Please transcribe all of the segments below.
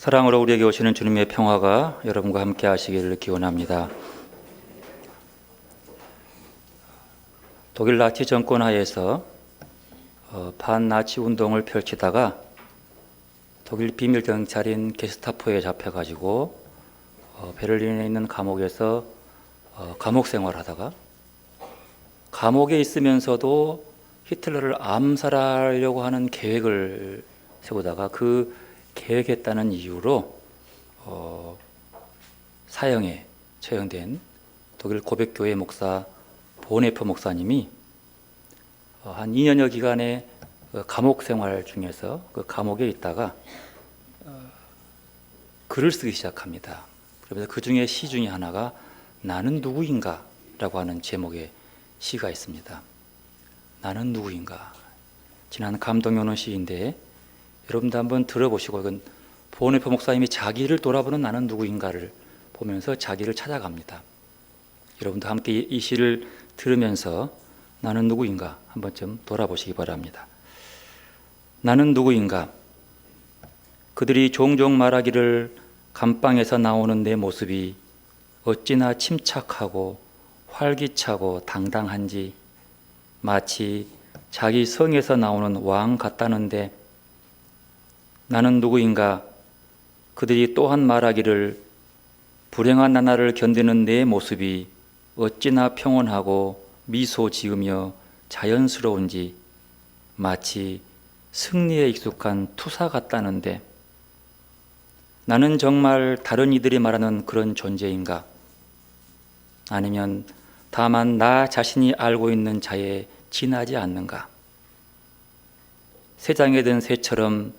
사랑으로 우리에게 오시는 주님의 평화가 여러분과 함께 하시기를 기원합니다. 독일 나치 정권 하에서 반나치 운동을 펼치다가 독일 비밀 경찰인 게스타포에 잡혀가지고 베를린에 있는 감옥에서 감옥 생활하다가 감옥에 있으면서도 히틀러를 암살하려고 하는 계획을 세우다가 그 계획했다는 이유로 사형에 처형된 독일 고백교회 목사 보네퍼 목사님이 한 2년여 기간의 감옥 생활 중에서 그 감옥에 있다가 글을 쓰기 시작합니다. 그래서 그 중에 시 중에 하나가 나는 누구인가 라고 하는 제목의 시가 있습니다. 나는 누구인가. 지난 감동이 오는 시인데 여러분도 한번 들어보시고, 이건 보네퍼 목사님이 자기를 돌아보는 나는 누구인가를 보면서 자기를 찾아갑니다. 여러분도 함께 이 시를 들으면서 나는 누구인가 한 번쯤 돌아보시기 바랍니다. 나는 누구인가. 그들이 종종 말하기를 감방에서 나오는 내 모습이 어찌나 침착하고 활기차고 당당한지, 마치 자기 성에서 나오는 왕 같다는데, 나는 누구인가. 그들이 또한 말하기를 불행한 나날을 견디는 내 모습이 어찌나 평온하고 미소 지으며 자연스러운지, 마치 승리에 익숙한 투사 같다는데, 나는 정말 다른 이들이 말하는 그런 존재인가? 아니면 다만 나 자신이 알고 있는 자에 지나지 않는가? 새장에 든 새처럼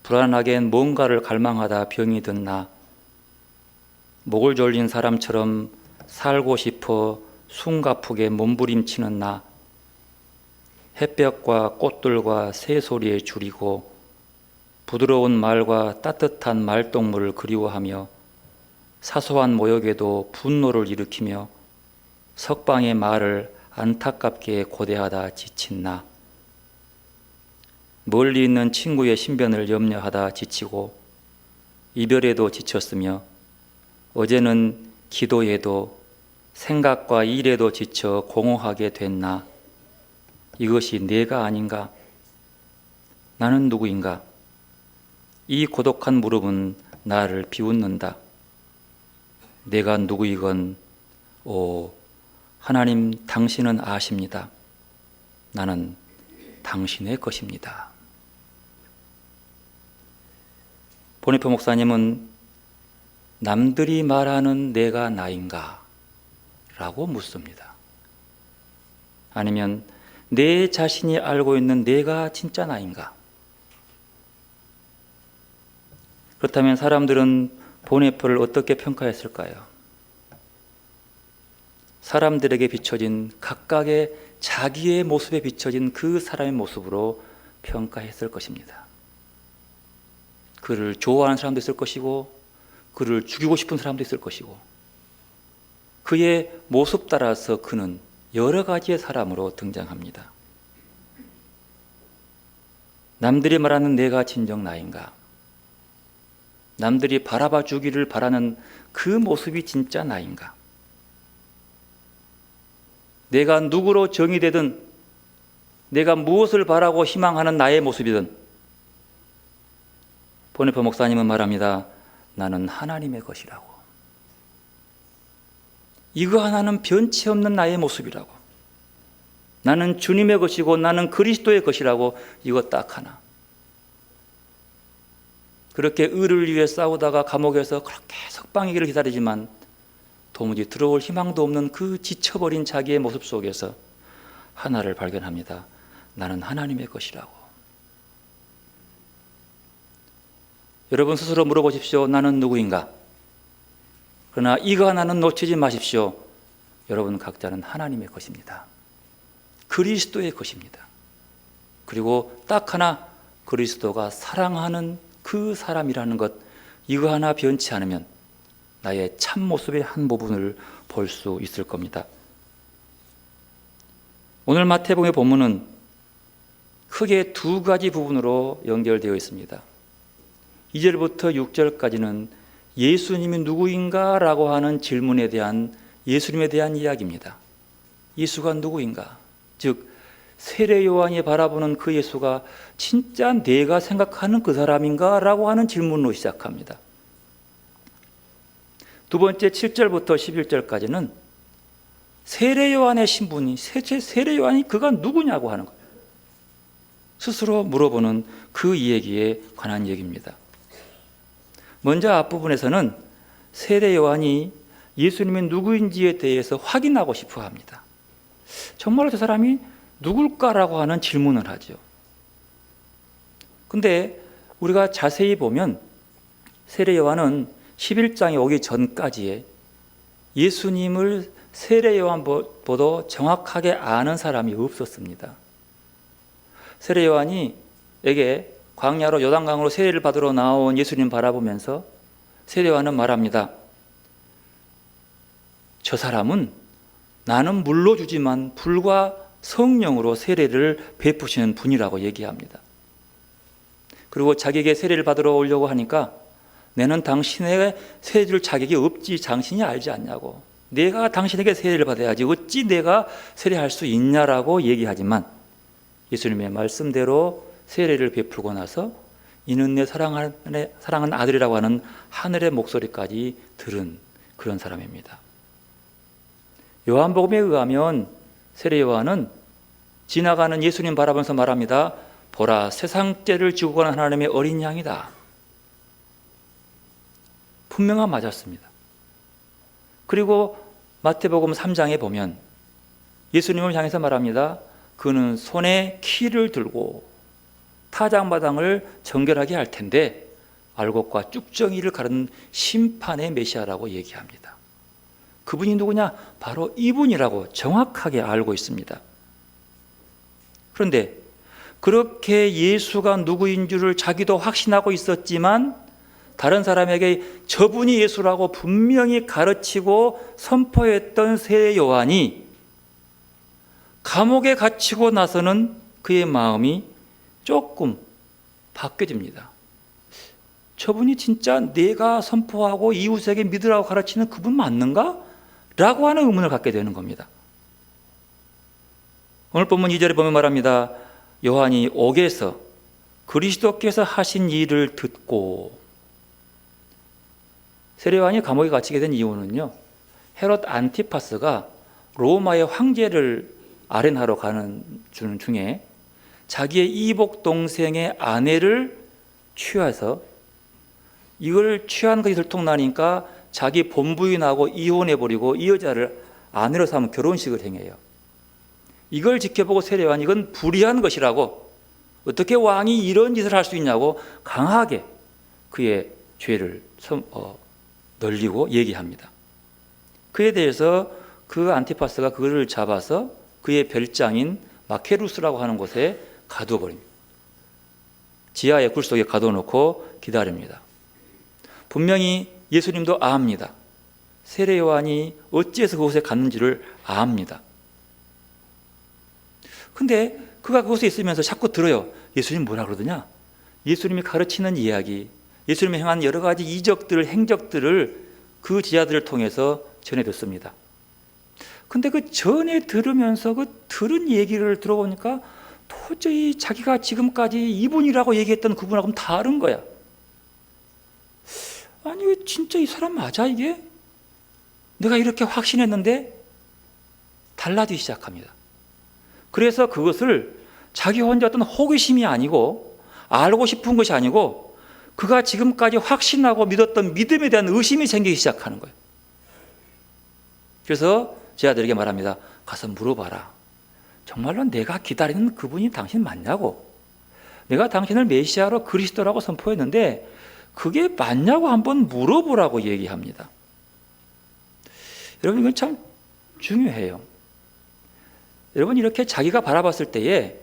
불안하게 뭔가를 갈망하다 병이 든 나, 목을 졸린 사람처럼 살고 싶어 숨가쁘게 몸부림치는 나, 햇볕과 꽃들과 새소리에 줄이고 부드러운 말과 따뜻한 말동무를 그리워하며 사소한 모욕에도 분노를 일으키며 석방의 말을 안타깝게 고대하다 지친 나, 멀리 있는 친구의 신변을 염려하다 지치고 이별에도 지쳤으며 어제는 기도에도 생각과 일에도 지쳐 공허하게 된 나, 이것이 내가 아닌가? 나는 누구인가? 이 고독한 무릎은 나를 비웃는다. 내가 누구이건 오 하나님, 당신은 아십니다. 나는 당신의 것입니다. 보네퍼 목사님은 남들이 말하는 내가 나인가? 라고 묻습니다. 아니면 내 자신이 알고 있는 내가 진짜 나인가? 그렇다면 사람들은 보네퍼를 어떻게 평가했을까요? 사람들에게 비춰진 각각의 자기의 모습에 비춰진 그 사람의 모습으로 평가했을 것입니다. 그를 좋아하는 사람도 있을 것이고, 그를 죽이고 싶은 사람도 있을 것이고, 그의 모습 따라서 그는 여러 가지의 사람으로 등장합니다. 남들이 말하는 내가 진정 나인가? 남들이 바라봐 주기를 바라는 그 모습이 진짜 나인가? 내가 누구로 정의되든, 내가 무엇을 바라고 희망하는 나의 모습이든, 보네퍼 목사님은 말합니다. 나는 하나님의 것이라고. 이거 하나는 변치 없는 나의 모습이라고. 나는 주님의 것이고 나는 그리스도의 것이라고. 이거 딱 하나. 그렇게 의를 위해 싸우다가 감옥에서 그렇게 석방이기를 기다리지만 도무지 들어올 희망도 없는 그 지쳐버린 자기의 모습 속에서 하나를 발견합니다. 나는 하나님의 것이라고. 여러분 스스로 물어보십시오. 나는 누구인가? 그러나 이거 하나는 놓치지 마십시오. 여러분 각자는 하나님의 것입니다. 그리스도의 것입니다. 그리고 딱 하나, 그리스도가 사랑하는 그 사람이라는 것, 이거 하나 변치 않으면 나의 참모습의 한 부분을 볼 수 있을 겁니다. 오늘 마태복음의 본문은 크게 두 가지 부분으로 연결되어 있습니다. 2절부터 6절까지는 예수님이 누구인가? 라고 하는 질문에 대한 예수님에 대한 이야기입니다. 예수가 누구인가? 즉 세례 요한이 바라보는 그 예수가 진짜 내가 생각하는 그 사람인가? 라고 하는 질문으로 시작합니다. 두 번째 7절부터 11절까지는 세례 요한의 신분이, 세례 요한이 그가 누구냐고 하는 거예요. 스스로 물어보는 그 이야기에 관한 얘기입니다. 먼저 앞부분에서는 세례 요한이 예수님이 누구인지에 대해서 확인하고 싶어 합니다. 정말로 저 사람이 누굴까라고 하는 질문을 하죠. 근데 우리가 자세히 보면 세례 요한은 11장에 오기 전까지에 예수님을 세례 요한보다 정확하게 아는 사람이 없었습니다. 세례 요한이에게 광야로 요단강으로 세례를 받으러 나온 예수님 바라보면서 세례 요한은 말합니다. 저 사람은 나는 물로 주지만 불과 성령으로 세례를 베푸시는 분이라고 얘기합니다. 그리고 자기에게 세례를 받으러 오려고 하니까 내는 당신에게 세례 줄 자격이 없지, 당신이 알지 않냐고. 내가 당신에게 세례를 받아야지 어찌 내가 세례할 수 있냐라고 얘기하지만 예수님의 말씀대로 세례를 베풀고 나서 이는 내 사랑하는 아들이라고 하는 하늘의 목소리까지 들은 그런 사람입니다. 요한복음에 의하면 세례 요한은 지나가는 예수님 바라보면서 말합니다. 보라, 세상 죄를 지고 가는 하나님의 어린 양이다. 분명한 맞았습니다. 그리고 마태복음 3장에 보면 예수님을 향해서 말합니다. 그는 손에 키를 들고 타작마당을 정결하게 할 텐데 알곡과 쭉정이를 가르는 심판의 메시아라고 얘기합니다. 그분이 누구냐? 바로 이분이라고 정확하게 알고 있습니다. 그런데 그렇게 예수가 누구인 줄을 자기도 확신하고 있었지만 다른 사람에게 저분이 예수라고 분명히 가르치고 선포했던 세례 요한이 감옥에 갇히고 나서는 그의 마음이 조금 바뀌어집니다. 저분이 진짜 내가 선포하고 이웃에게 믿으라고 가르치는 그분 맞는가? 라고 하는 의문을 갖게 되는 겁니다. 오늘 본문 2절에 보면 말합니다. 요한이 옥에서 그리스도께서 하신 일을 듣고, 세례 요한이 감옥에 갇히게 된 이유는요, 헤롯 안티파스가 로마의 황제를 아련하러 가는 중에 자기의 이복 동생의 아내를 취해서 이걸 취한 것이 들통나니까 자기 본부인하고 이혼해버리고 이 여자를 아내로 삼은 결혼식을 행해요. 이걸 지켜보고 세례 요한이 이건 불의한 것이라고, 어떻게 왕이 이런 짓을 할 수 있냐고 강하게 그의 죄를 널리고 얘기합니다. 그에 대해서 그 안티파스가 그를 잡아서 그의 별장인 마케루스라고 하는 곳에 가두어버립니다. 지하의 굴속에 가둬놓고 기다립니다. 분명히 예수님도 압니다. 세례 요한이 어찌해서 그곳에 갔는지를 압니다. 근데 그가 그곳에 있으면서 자꾸 들어요. 예수님 뭐라 그러더냐? 예수님이 가르치는 이야기, 예수님이 행한 여러 가지 이적들, 행적들을 그 제자들을 통해서 전해 듣습니다. 근데 그 전에 들으면서 그 들은 얘기를 들어보니까 도저히 자기가 지금까지 이분이라고 얘기했던 그분하고는 다른 거야. 아니 진짜 이 사람 맞아 이게? 내가 이렇게 확신했는데 달라지기 시작합니다. 그래서 그것을 자기 혼자 어떤 호기심이 아니고 알고 싶은 것이 아니고 그가 지금까지 확신하고 믿었던 믿음에 대한 의심이 생기기 시작하는 거예요. 그래서 제자들에게 말합니다. 가서 물어봐라. 정말로 내가 기다리는 그분이 당신 맞냐고. 내가 당신을 메시아로 그리스도라고 선포했는데 그게 맞냐고 한번 물어보라고 얘기합니다. 여러분 이건 참 중요해요. 여러분 이렇게 자기가 바라봤을 때에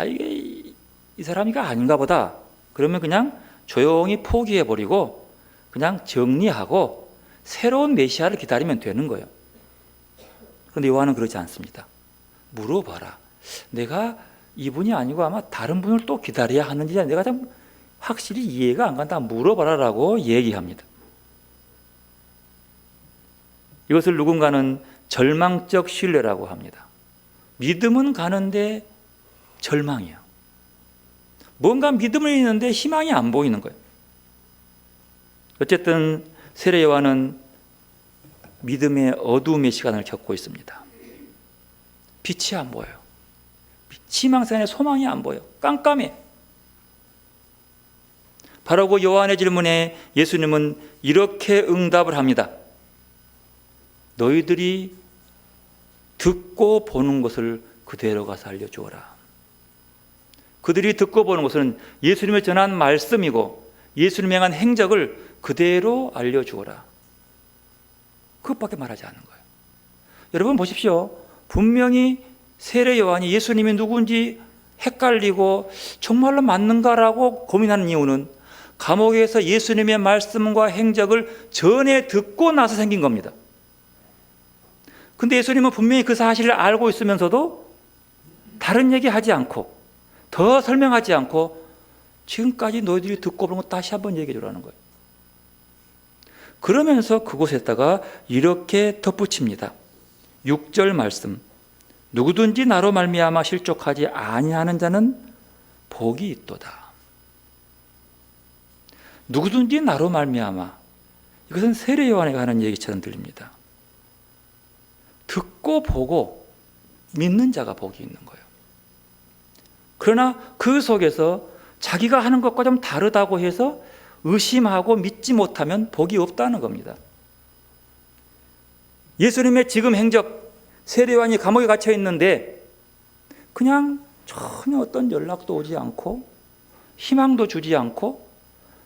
이게 이 사람이가 아닌가 보다. 그러면 그냥 조용히 포기해버리고 그냥 정리하고 새로운 메시아를 기다리면 되는 거예요. 그런데 요한은 그러지 않습니다. 물어봐라. 내가 이분이 아니고 아마 다른 분을 또 기다려야 하는지 내가 좀 확실히 이해가 안 간다 물어봐라라고 얘기합니다. 이것을 누군가는 절망적 신뢰라고 합니다. 믿음은 가는데 절망이야. 뭔가 믿음은 있는데 희망이 안 보이는 거예요. 어쨌든 세례 요한은 믿음의 어두움의 시간을 겪고 있습니다. 빛이 안 보여요. 희망산의 소망이 안 보여. 깜깜해. 바로 그 요한의 질문에 예수님은 이렇게 응답을 합니다. 너희들이 듣고 보는 것을 그대로 가서 알려주어라. 그들이 듣고 보는 것은 예수님의 전한 말씀이고 예수님의 행한 행적을 그대로 알려주어라. 그것밖에 말하지 않는 거예요. 여러분 보십시오. 분명히 세례 요한이 예수님이 누군지 헷갈리고 정말로 맞는가라고 고민하는 이유는 감옥에서 예수님의 말씀과 행적을 전에 듣고 나서 생긴 겁니다. 근데 예수님은 분명히 그 사실을 알고 있으면서도 다른 얘기하지 않고 더 설명하지 않고 지금까지 너희들이 듣고 본 거 다시 한번 얘기해 주라는 거예요. 그러면서 그곳에다가 이렇게 덧붙입니다. 6절 말씀. 누구든지 나로 말미암아 실족하지 아니하는 자는 복이 있도다. 누구든지 나로 말미암아. 이것은 세례 요한에게 하는 얘기처럼 들립니다. 듣고 보고 믿는 자가 복이 있는 거예요. 그러나 그 속에서 자기가 하는 것과 좀 다르다고 해서 의심하고 믿지 못하면 복이 없다는 겁니다. 예수님의 지금 행적, 세례 요한이 감옥에 갇혀 있는데 그냥 전혀 어떤 연락도 오지 않고 희망도 주지 않고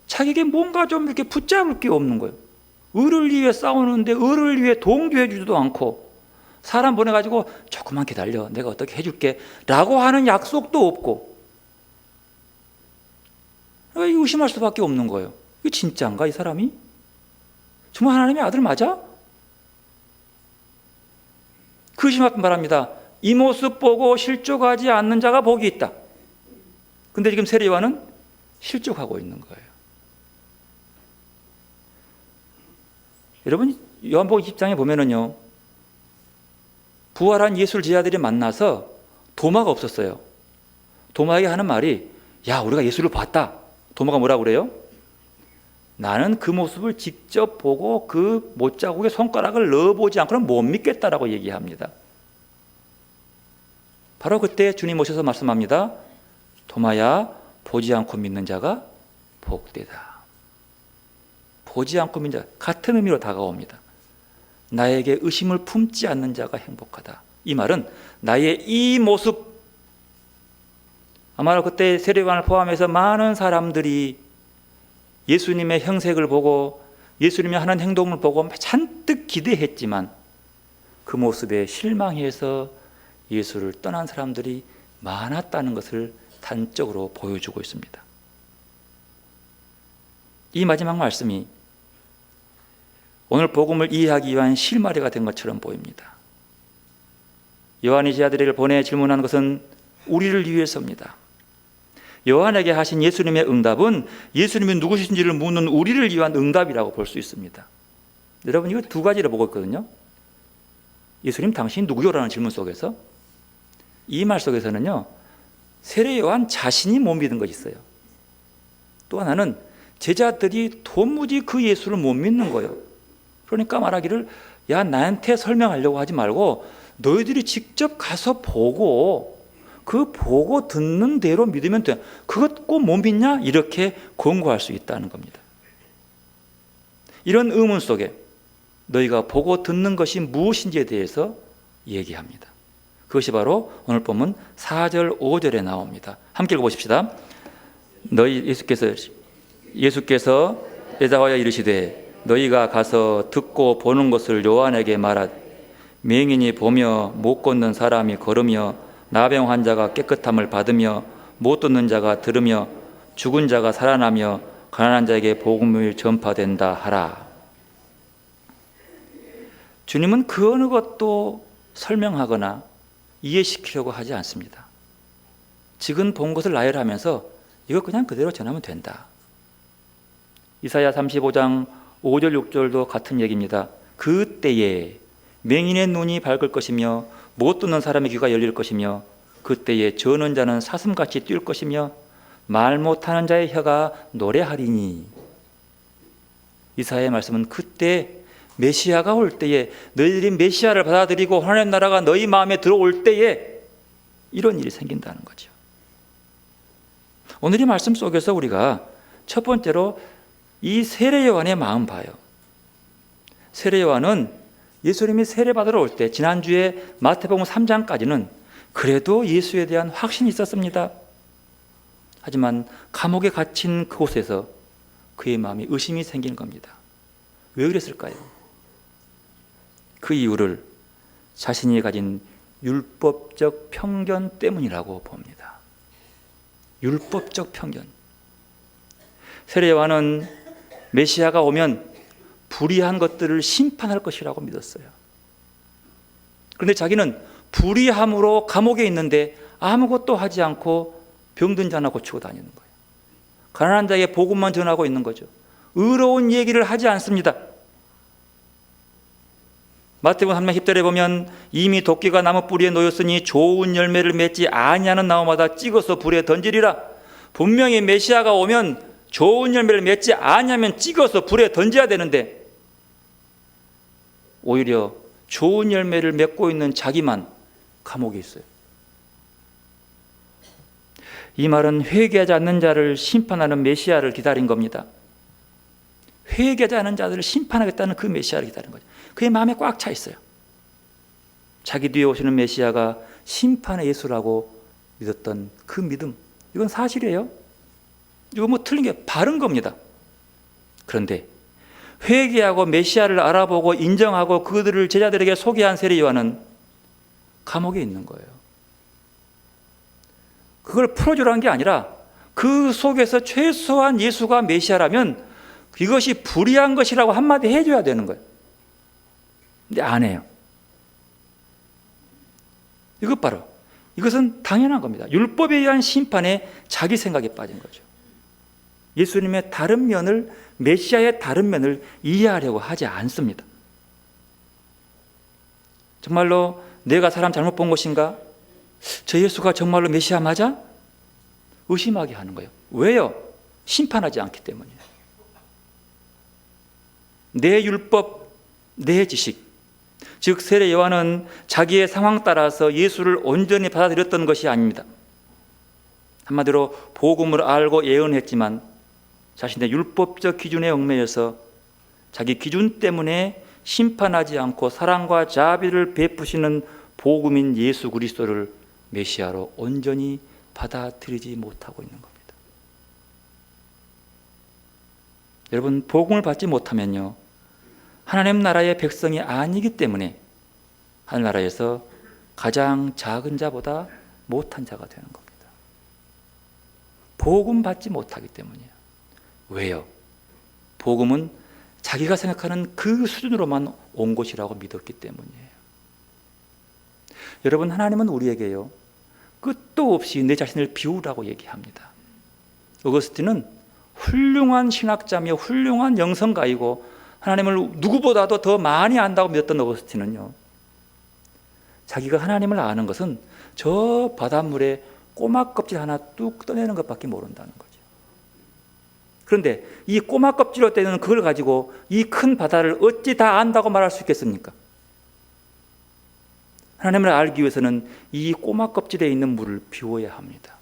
자기에게 뭔가 좀 이렇게 붙잡을 게 없는 거예요. 의를 위해 싸우는데 의를 위해 동조해 주지도 않고 사람 보내가지고 조금만 기다려 내가 어떻게 해줄게 라고 하는 약속도 없고 의심할 수밖에 없는 거예요. 이게 진짜인가 이 사람이? 정말 하나님의 아들 맞아? 그 심한 말합니다. 이 모습 보고 실족하지 않는 자가 복이 있다. 근데 지금 세례 요한은 실족하고 있는 거예요. 여러분 요한복음 20장에 보면은요. 부활한 예수를 제자들이 만나서 도마가 없었어요. 도마에게 하는 말이 야 우리가 예수를 봤다. 도마가 뭐라고 그래요? 나는 그 모습을 직접 보고 그 못자국에 손가락을 넣어보지 않고는 못 믿겠다라고 얘기합니다. 바로 그때 주님 오셔서 말씀합니다. 도마야 보지 않고 믿는 자가 복되다. 보지 않고 믿는 자 같은 의미로 다가옵니다. 나에게 의심을 품지 않는 자가 행복하다. 이 말은 나의 이 모습 아마도 그때 세례요한을 포함해서 많은 사람들이 예수님의 형색을 보고 예수님이 하는 행동을 보고 잔뜩 기대했지만 그 모습에 실망해서 예수를 떠난 사람들이 많았다는 것을 단적으로 보여주고 있습니다. 이 마지막 말씀이 오늘 복음을 이해하기 위한 실마리가 된 것처럼 보입니다. 요한이 제자들에게 보내 질문한 것은 우리를 위해서입니다. 요한에게 하신 예수님의 응답은 예수님이 누구신지를 묻는 우리를 위한 응답이라고 볼 수 있습니다. 여러분 이거 두 가지를 보고 있거든요. 예수님 당신이 누구요라는 질문 속에서 이 말 속에서는요. 세례 요한 자신이 못 믿은 것이 있어요. 또 하나는 제자들이 도무지 그 예수를 못 믿는 거예요. 그러니까 말하기를 야 나한테 설명하려고 하지 말고 너희들이 직접 가서 보고 그 보고 듣는 대로 믿으면 돼. 그것 꼭 못 믿냐? 이렇게 권고할 수 있다는 겁니다. 이런 의문 속에 너희가 보고 듣는 것이 무엇인지에 대해서 얘기합니다. 그것이 바로 오늘 본문 4절 5절에 나옵니다. 함께 읽어보십시다. 예수께서 대답하여 이르시되 너희가 가서 듣고 보는 것을 요한에게 말하되 맹인이 보며 못 걷는 사람이 걸으며 나병 환자가 깨끗함을 받으며 못 듣는 자가 들으며 죽은 자가 살아나며 가난한 자에게 복음을 전파된다 하라. 주님은 그 어느 것도 설명하거나 이해시키려고 하지 않습니다. 지금 본 것을 나열하면서 이거 그냥 그대로 전하면 된다. 이사야 35장 5절 6절도 같은 얘기입니다. 그때에 맹인의 눈이 밝을 것이며 못 듣는 사람의 귀가 열릴 것이며 그때에 저는 자는 사슴같이 뛸 것이며 말 못하는 자의 혀가 노래하리니. 이사야의 말씀은 그때 메시아가 올 때에, 너희들이 메시아를 받아들이고 하나님 나라가 너희 마음에 들어올 때에 이런 일이 생긴다는 거죠. 오늘 이 말씀 속에서 우리가 첫 번째로 이 세례 요한의 마음 봐요. 세례 요한은 예수님이 세례 받으러 올 때, 지난주에 마태복음 3장까지는 그래도 예수에 대한 확신이 있었습니다. 하지만 감옥에 갇힌 그곳에서 그의 마음에 의심이 생기는 겁니다. 왜 그랬을까요? 그 이유를 자신이 가진 율법적 편견 때문이라고 봅니다. 율법적 편견. 세례 요한은 메시아가 오면 불의한 것들을 심판할 것이라고 믿었어요. 그런데 자기는 불의함으로 감옥에 있는데 아무것도 하지 않고 병든 자 하나 고치고 다니는 거예요. 가난한 자에게 복음만 전하고 있는 거죠. 의로운 얘기를 하지 않습니다. 마태복음 3장 10절에 보면 이미 도끼가 나무 뿌리에 놓였으니 좋은 열매를 맺지 아니하는 나무마다 찍어서 불에 던지리라. 분명히 메시아가 오면 좋은 열매를 맺지 아니하면 찍어서 불에 던져야 되는데 오히려 좋은 열매를 맺고 있는 자기만 감옥에 있어요. 이 말은 회개하지 않는 자를 심판하는 메시아를 기다린 겁니다. 회개하지 않는 자들을 심판하겠다는 그 메시아를 기다린 거죠. 그의 마음에 꽉 차 있어요. 자기 뒤에 오시는 메시아가 심판의 예수라고 믿었던 그 믿음, 이건 사실이에요. 이거 뭐 틀린 게 바른 겁니다. 그런데 회개하고 메시아를 알아보고 인정하고 그들을 제자들에게 소개한 세례 요한은 감옥에 있는 거예요. 그걸 풀어주라는 게 아니라 그 속에서 최소한 예수가 메시아라면 이것이 불의한 것이라고 한마디 해줘야 되는 거예요. 근데 안 해요. 이것 바로, 이것은 당연한 겁니다. 율법에 의한 심판에 자기 생각에 빠진 거죠. 예수님의 다른 면을, 메시아의 다른 면을 이해하려고 하지 않습니다. 정말로 내가 사람 잘못 본 것인가? 저 예수가 정말로 메시아 맞아? 의심하게 하는 거예요. 왜요? 심판하지 않기 때문이에요. 내 율법, 내 지식, 즉 세례 요한은 자기의 상황 따라서 예수를 온전히 받아들였던 것이 아닙니다. 한마디로 복음을 알고 예언했지만 자신의 율법적 기준에 얽매여서 자기 기준 때문에 심판하지 않고 사랑과 자비를 베푸시는 복음인 예수 그리스도를 메시아로 온전히 받아들이지 못하고 있는 겁니다. 여러분, 복음을 받지 못하면요, 하나님 나라의 백성이 아니기 때문에 하늘나라에서 가장 작은 자보다 못한 자가 되는 겁니다. 복음 받지 못하기 때문이에요. 왜요? 복음은 자기가 생각하는 그 수준으로만 온 것이라고 믿었기 때문이에요. 여러분, 하나님은 우리에게요, 끝도 없이 내 자신을 비우라고 얘기합니다. 어거스틴은 훌륭한 신학자며 훌륭한 영성가이고 하나님을 누구보다도 더 많이 안다고 믿었던 어거스틴은요, 자기가 하나님을 아는 것은 저 바닷물에 꼬막 껍질 하나 뚝 떠내는 것밖에 모른다는 거죠. 그런데 이 꼬막 껍질로 떼는 그걸 가지고 이 큰 바다를 어찌 다 안다고 말할 수 있겠습니까? 하나님을 알기 위해서는 이 꼬막 껍질에 있는 물을 비워야 합니다.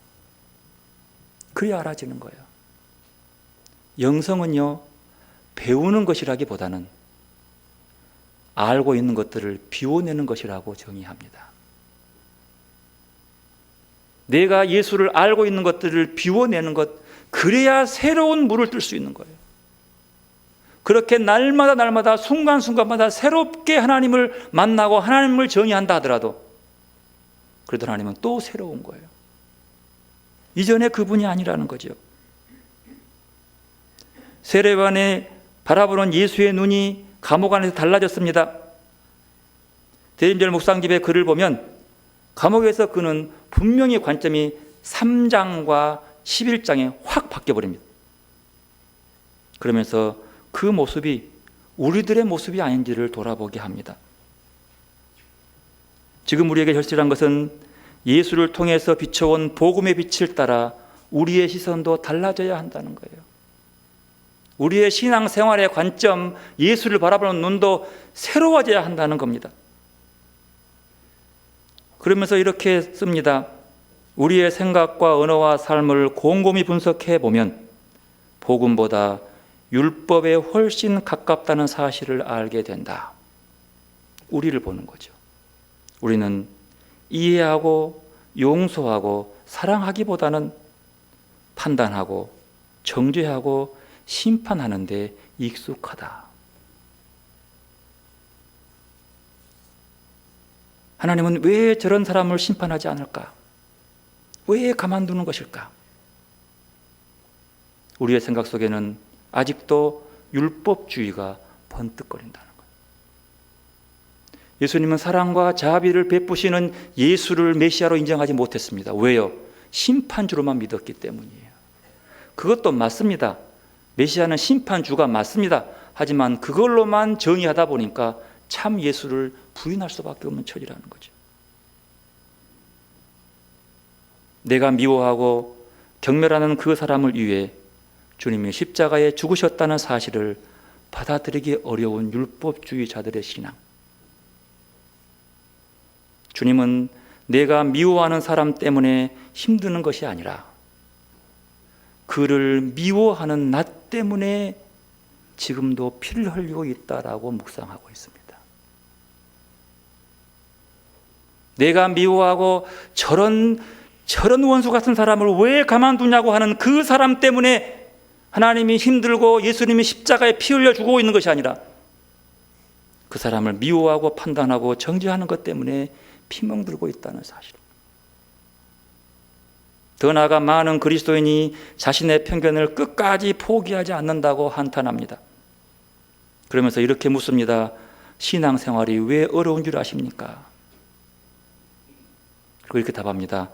그래야 알아지는 거예요. 영성은요, 배우는 것이라기보다는 알고 있는 것들을 비워내는 것이라고 정의합니다. 내가 예수를 알고 있는 것들을 비워내는 것, 그래야 새로운 물을 뜰 수 있는 거예요. 그렇게 날마다 순간순간마다 새롭게 하나님을 만나고 하나님을 정의한다 하더라도 그래도 하나님은 또 새로운 거예요. 이전에 그분이 아니라는 거죠. 세례 요한의 바라보는 예수의 눈이 감옥 안에서 달라졌습니다. 대림절 묵상집의 글을 보면 감옥에서 그는 분명히 관점이 3장과 11장에 확 바뀌어버립니다. 그러면서 그 모습이 우리들의 모습이 아닌지를 돌아보게 합니다. 지금 우리에게 절실한 것은 예수를 통해서 비춰온 복음의 빛을 따라 우리의 시선도 달라져야 한다는 거예요. 우리의 신앙생활의 관점, 예수를 바라보는 눈도 새로워져야 한다는 겁니다. 그러면서 이렇게 씁니다. 우리의 생각과 언어와 삶을 곰곰이 분석해 보면 복음보다 율법에 훨씬 가깝다는 사실을 알게 된다. 우리를 보는 거죠. 우리는 이해하고 용서하고 사랑하기보다는 판단하고 정죄하고 심판하는 데 익숙하다. 하나님은 왜 저런 사람을 심판하지 않을까? 왜 가만두는 것일까? 우리의 생각 속에는 아직도 율법주의가 번뜩거린다는 거예요. 예수님은 사랑과 자비를 베푸시는 예수를 메시아로 인정하지 못했습니다. 왜요? 심판주로만 믿었기 때문이에요. 그것도 맞습니다. 메시아는 심판주가 맞습니다. 하지만 그걸로만 정의하다 보니까 참 예수를 부인할 수밖에 없는 처지라는 거죠. 내가 미워하고 경멸하는 그 사람을 위해 주님이 십자가에 죽으셨다는 사실을 받아들이기 어려운 율법주의자들의 신앙. 주님은 내가 미워하는 사람 때문에 힘드는 것이 아니라 그를 미워하는 나 때문에 지금도 피를 흘리고 있다라고 묵상하고 있습니다. 내가 미워하고 저런 원수 같은 사람을 왜 가만두냐고 하는 그 사람 때문에 하나님이 힘들고 예수님이 십자가에 피 흘려 죽고 있는 것이 아니라 그 사람을 미워하고 판단하고 정죄하는 것 때문에 피멍들고 있다는 사실. 더 나아가 많은 그리스도인이 자신의 편견을 끝까지 포기하지 않는다고 한탄합니다. 그러면서 이렇게 묻습니다. 신앙생활이 왜 어려운 줄 아십니까? 그리고 이렇게 답합니다.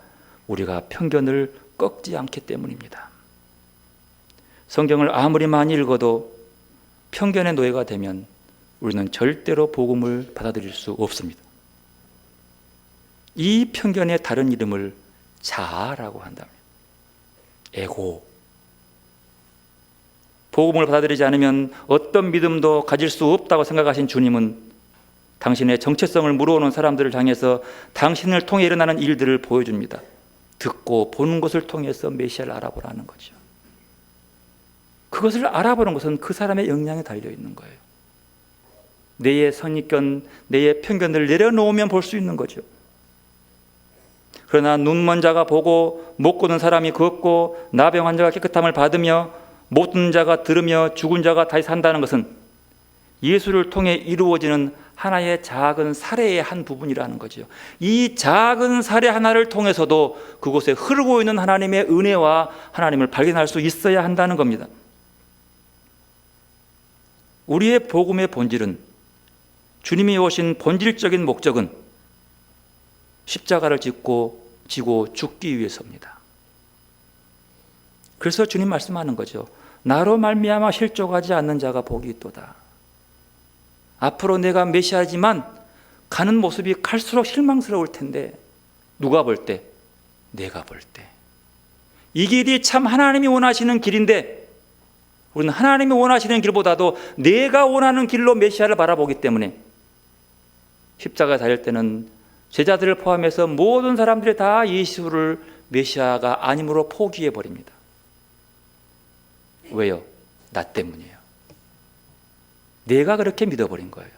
우리가 편견을 꺾지 않기 때문입니다. 성경을 아무리 많이 읽어도 편견의 노예가 되면 우리는 절대로 복음을 받아들일 수 없습니다. 이 편견의 다른 이름을 자아라고 한답니다. 에고. 복음을 받아들이지 않으면 어떤 믿음도 가질 수 없다고 생각하신 주님은 당신의 정체성을 물어오는 사람들을 향해서 당신을 통해 일어나는 일들을 보여줍니다. 듣고 보는 것을 통해서 메시아를 알아보라는 거죠. 그것을 알아보는 것은 그 사람의 역량에 달려있는 거예요. 내의 선입견, 내의 편견을 내려놓으면 볼 수 있는 거죠. 그러나 눈먼 자가 보고 못 보는 사람이 걷고 나병 환자가 깨끗함을 받으며 못 듣는 자가 들으며 죽은 자가 다시 산다는 것은 예수를 통해 이루어지는 하나의 작은 사례의 한 부분이라는 거죠. 이 작은 사례 하나를 통해서도 그곳에 흐르고 있는 하나님의 은혜와 하나님을 발견할 수 있어야 한다는 겁니다. 우리의 복음의 본질은, 주님이 오신 본질적인 목적은 십자가를 지고 죽기 위해서입니다. 그래서 주님 말씀하는 거죠. 나로 말미암아 실족하지 않는 자가 복이 있도다. 앞으로 내가 메시아지만 가는 모습이 갈수록 실망스러울 텐데 누가 볼 때? 내가 볼 때. 이 길이 참 하나님이 원하시는 길인데 우리는 하나님이 원하시는 길보다도 내가 원하는 길로 메시아를 바라보기 때문에 십자가에 달릴 때는 제자들을 포함해서 모든 사람들이 다 예수를 메시아가 아님으로 포기해버립니다. 왜요? 나 때문이에요. 내가 그렇게 믿어버린 거예요.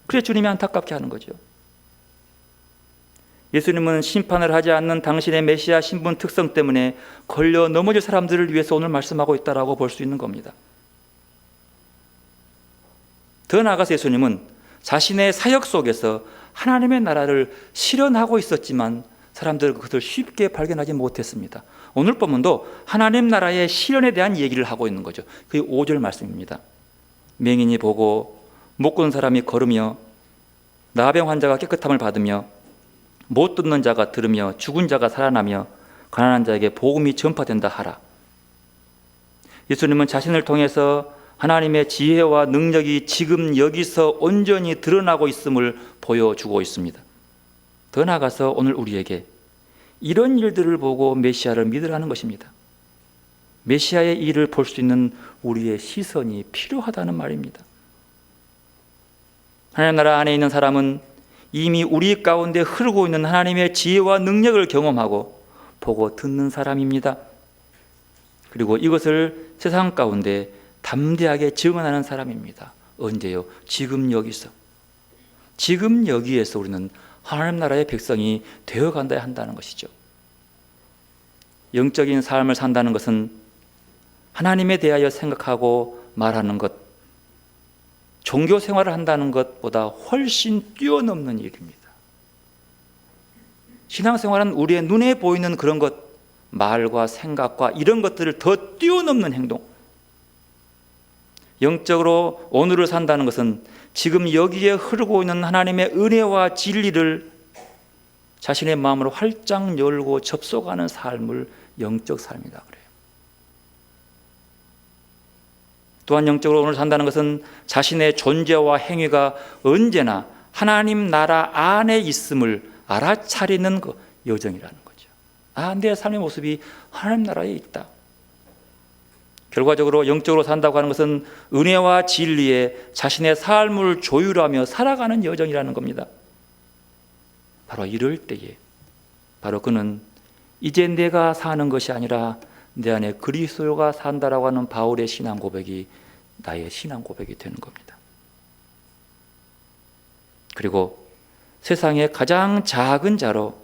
그래서 주님이 안타깝게 하는 거죠. 예수님은 심판을 하지 않는 당신의 메시아 신분 특성 때문에 걸려 넘어질 사람들을 위해서 오늘 말씀하고 있다라고 볼 수 있는 겁니다. 더 나아가서 예수님은 자신의 사역 속에서 하나님의 나라를 실현하고 있었지만 사람들은 그것을 쉽게 발견하지 못했습니다. 오늘 본문도 하나님 나라의 실현에 대한 얘기를 하고 있는 거죠. 그게 5절 말씀입니다. 맹인이 보고 못 걷는 사람이 걸으며 나병 환자가 깨끗함을 받으며 못 듣는 자가 들으며 죽은 자가 살아나며 가난한 자에게 복음이 전파된다 하라. 예수님은 자신을 통해서 하나님의 지혜와 능력이 지금 여기서 온전히 드러나고 있음을 보여주고 있습니다. 더 나아가서 오늘 우리에게 이런 일들을 보고 메시아를 믿으라는 것입니다. 메시아의 일을 볼 수 있는 우리의 시선이 필요하다는 말입니다. 하나님 나라 안에 있는 사람은 이미 우리 가운데 흐르고 있는 하나님의 지혜와 능력을 경험하고 보고 듣는 사람입니다. 그리고 이것을 세상 가운데 담대하게 증언하는 사람입니다. 언제요? 지금 여기서. 지금 여기에서 우리는 하나님 나라의 백성이 되어간다야 한다는 것이죠. 영적인 삶을 산다는 것은 하나님에 대하여 생각하고 말하는 것, 종교 생활을 한다는 것보다 훨씬 뛰어넘는 일입니다. 신앙생활은 우리의 눈에 보이는 그런 것, 말과 생각과 이런 것들을 더 뛰어넘는 행동. 영적으로 오늘을 산다는 것은 지금 여기에 흐르고 있는 하나님의 은혜와 진리를 자신의 마음으로 활짝 열고 접속하는 삶을 영적 삶이다 그래요. 또한 영적으로 오늘 산다는 것은 자신의 존재와 행위가 언제나 하나님 나라 안에 있음을 알아차리는 그 여정이라는 거죠. 내 삶의 모습이 하나님 나라에 있다. 결과적으로 영적으로 산다고 하는 것은 은혜와 진리에 자신의 삶을 조율하며 살아가는 여정이라는 겁니다. 바로 이럴 때에 바로 그는 이제 내가 사는 것이 아니라 내 안에 그리스도가 산다라고 하는 바울의 신앙 고백이 나의 신앙 고백이 되는 겁니다. 그리고 세상의 가장 작은 자로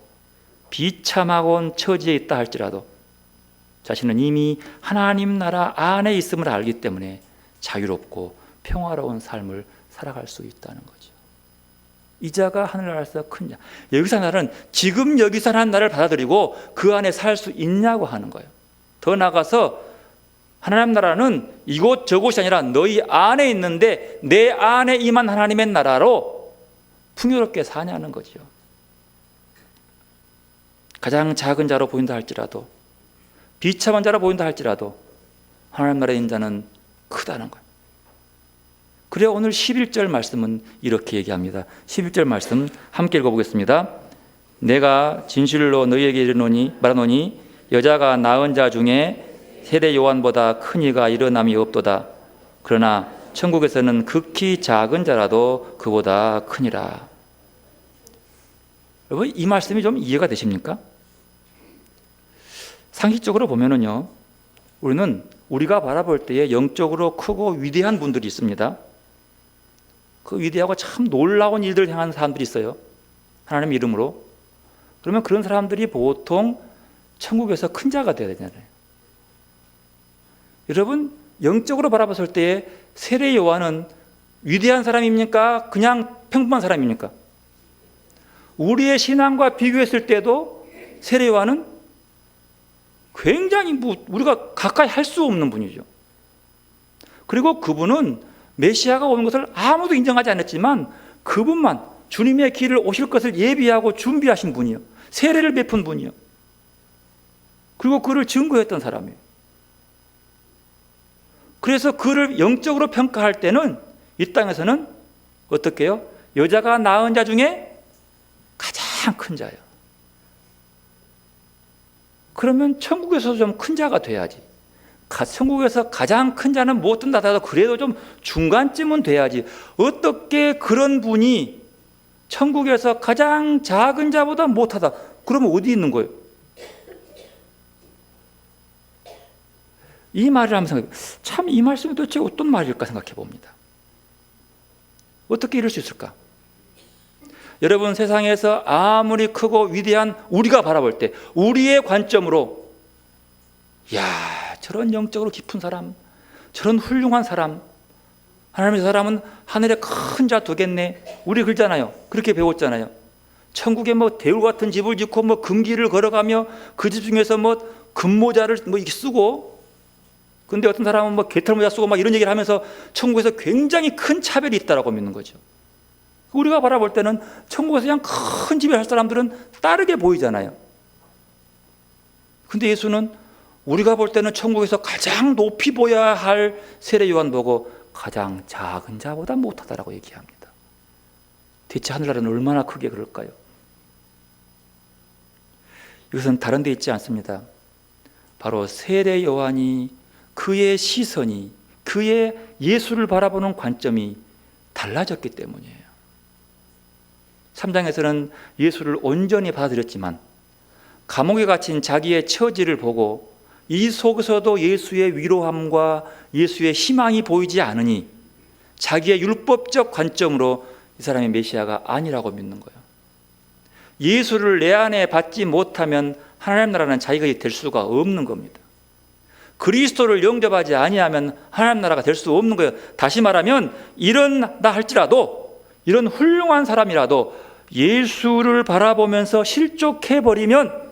비참하고 온 처지에 있다 할지라도 자신은 이미 하나님 나라 안에 있음을 알기 때문에 자유롭고 평화로운 삶을 살아갈 수 있다는 거죠. 이 자가 하늘나라에서 큰 자. 여기서 나는 지금 여기서 하나님 나라를 받아들이고 그 안에 살 수 있냐고 하는 거예요. 더 나아가서 하나님 나라는 이곳 저곳이 아니라 너희 안에 있는데 내 안에 임한 하나님의 나라로 풍요롭게 사냐는 거죠. 가장 작은 자로 보인다 할지라도 비참한 자로 보인다 할지라도 하나님 나라의 인자는 크다는 거예요. 그래야 오늘 11절 말씀은 이렇게 얘기합니다. 11절 말씀 함께 읽어보겠습니다. 내가 진실로 너희에게 말하노니 여자가 낳은 자 중에 세례 요한보다 큰 이가 일어남이 없도다. 그러나 천국에서는 극히 작은 자라도 그보다 크니라. 여러분, 이 말씀이 좀 이해가 되십니까? 상식적으로 보면은요, 우리는 우리가 바라볼 때에 영적으로 크고 위대한 분들이 있습니다. 그 위대하고 참 놀라운 일들을 행하는 사람들이 있어요. 하나님 이름으로. 그러면 그런 사람들이 보통 천국에서 큰 자가 되어야 되잖아요. 여러분, 영적으로 바라봤을 때에 세례 요한은 위대한 사람입니까? 그냥 평범한 사람입니까? 우리의 신앙과 비교했을 때도 세례 요한은 굉장히 우리가 가까이 할 수 없는 분이죠. 그리고 그분은 메시아가 오는 것을 아무도 인정하지 않았지만 그분만 주님의 길을 오실 것을 예비하고 준비하신 분이요. 세례를 베푼 분이요. 그리고 그를 증거했던 사람이에요. 그래서 그를 영적으로 평가할 때는 이 땅에서는 어떻게 해요? 여자가 낳은 자 중에 가장 큰 자예요. 그러면 천국에서 좀 큰 자가 돼야지. 천국에서 가장 큰 자는 못 든다 하더라도 그래도 좀 중간쯤은 돼야지. 어떻게 그런 분이 천국에서 가장 작은 자보다 못하다. 그러면 어디 있는 거예요? 이 말을 하면서 참 이 말씀이 도대체 어떤 말일까 생각해 봅니다. 어떻게 이럴 수 있을까? 여러분, 세상에서 아무리 크고 위대한 우리가 바라볼 때 우리의 관점으로 저런 영적으로 깊은 사람, 저런 훌륭한 사람, 하나님의 사람은 하늘에 큰 자 두겠네. 우리 그러잖아요. 그렇게 배웠잖아요. 천국에 대울 같은 집을 짓고 금길을 걸어가며 그 집 중에서 금모자를 이렇게 쓰고, 근데 어떤 사람은 개털모자 쓰고 이런 얘기를 하면서 천국에서 굉장히 큰 차별이 있다라고 믿는 거죠. 우리가 바라볼 때는 천국에서 그냥 큰 집에 살 사람들은 다르게 보이잖아요. 근데 예수는 우리가 볼 때는 천국에서 가장 높이 보여야 할 세례 요한 보고 가장 작은 자보다 못하다라고 얘기합니다. 대체 하늘나라는 얼마나 크게 그럴까요? 이것은 다른 데 있지 않습니다. 바로 세례 요한이 그의 시선이, 그의 예수를 바라보는 관점이 달라졌기 때문이에요. 3장에서는 예수를 온전히 받아들였지만 감옥에 갇힌 자기의 처지를 보고 이 속에서도 예수의 위로함과 예수의 희망이 보이지 않으니 자기의 율법적 관점으로 이 사람이 메시아가 아니라고 믿는 거예요. 예수를 내 안에 받지 못하면 하나님 나라는 자기가 될 수가 없는 겁니다. 그리스도를 영접하지 아니하면 하나님 나라가 될 수 없는 거예요. 다시 말하면 이런다 할지라도, 이런 훌륭한 사람이라도 예수를 바라보면서 실족해버리면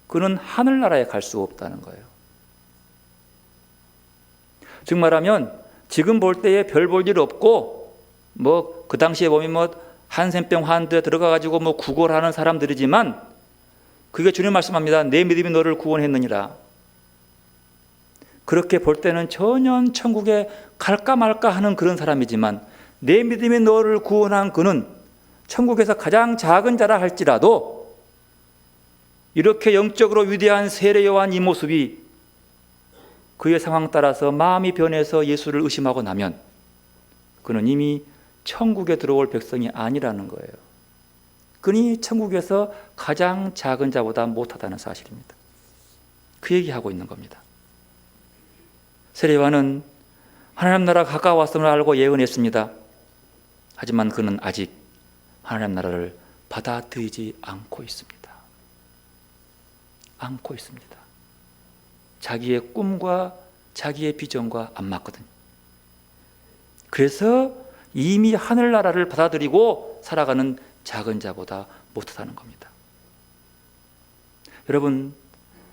그는 하늘나라에 갈 수 없다는 거예요. 즉 말하면 지금 볼 때에 별 볼 일 없고 그 당시에 보면 한센병 환도에 들어가가지고 구걸하는 사람들이지만 그게 주님 말씀합니다. 내 믿음이 너를 구원했느니라. 그렇게 볼 때는 전혀 천국에 갈까 말까 하는 그런 사람이지만 내 믿음이 너를 구원한 그는 천국에서 가장 작은 자라 할지라도 이렇게 영적으로 위대한 세례 요한 이 모습이 그의 상황 따라서 마음이 변해서 예수를 의심하고 나면 그는 이미 천국에 들어올 백성이 아니라는 거예요. 그니 천국에서 가장 작은 자보다 못하다는 사실입니다. 그 얘기하고 있는 겁니다. 세례 요한은 하나님 나라 가까웠음을 알고 예언했습니다. 하지만 그는 아직 하나님 나라를 받아들이지 않고 있습니다. 않고 있습니다. 자기의 꿈과 자기의 비전과 안 맞거든요. 그래서 이미 하늘나라를 받아들이고 살아가는 작은 자보다 못하다는 겁니다. 여러분,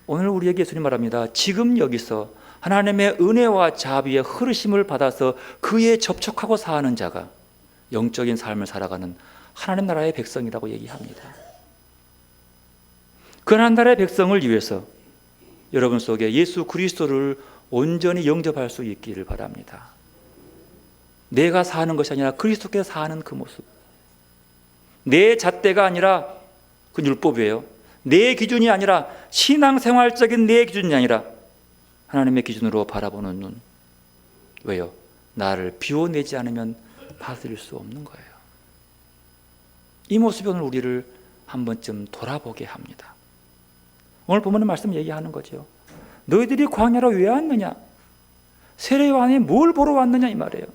오늘 우리에게 예수님 말합니다. 지금 여기서 하나님의 은혜와 자비의 흐르심을 받아서 그에 접촉하고 사는 자가 영적인 삶을 살아가는 하나님 나라의 백성이라고 얘기합니다. 그 하나님 나라의 백성을 위해서 여러분 속에 예수 그리스도를 온전히 영접할 수 있기를 바랍니다. 내가 사는 것이 아니라 그리스도께서 사는 그 모습, 내 잣대가 아니라 그 율법이에요. 내 기준이 아니라 신앙생활적인 내 기준이 아니라 하나님의 기준으로 바라보는 눈. 왜요? 나를 비워내지 않으면 받을 수 없는 거예요. 이 모습이 오늘 우리를 한 번쯤 돌아보게 합니다. 오늘 본문의 말씀 얘기하는 거죠. 너희들이 광야로 왜 왔느냐? 세례 요한이 뭘 보러 왔느냐 이 말이에요.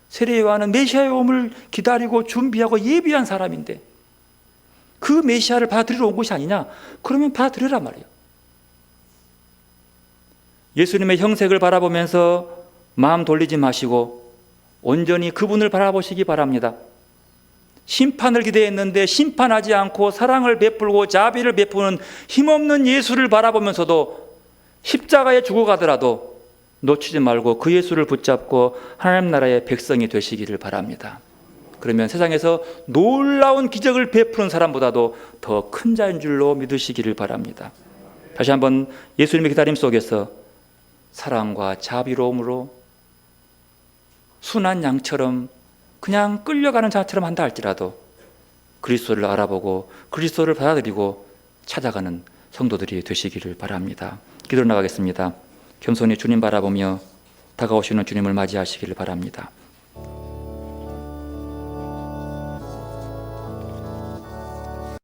세례 요한은 메시아의 오음을 기다리고 준비하고 예비한 사람인데 그 메시아를 받아들이러 온 것이 아니냐? 그러면 받아들여라 말이에요. 예수님의 형색을 바라보면서 마음 돌리지 마시고 온전히 그분을 바라보시기 바랍니다. 심판을 기대했는데 심판하지 않고 사랑을 베풀고 자비를 베푸는 힘없는 예수를 바라보면서도 십자가에 죽어가더라도 놓치지 말고 그 예수를 붙잡고 하나님 나라의 백성이 되시기를 바랍니다. 그러면 세상에서 놀라운 기적을 베푸는 사람보다도 더 큰 자인 줄로 믿으시기를 바랍니다. 다시 한번 예수님의 기다림 속에서 사랑과 자비로움으로 순한 양처럼 그냥 끌려가는 자처럼 한다 할지라도 그리스도를 알아보고 그리스도를 받아들이고 찾아가는 성도들이 되시기를 바랍니다. 기도로 나가겠습니다. 겸손히 주님 바라보며 다가오시는 주님을 맞이하시기를 바랍니다.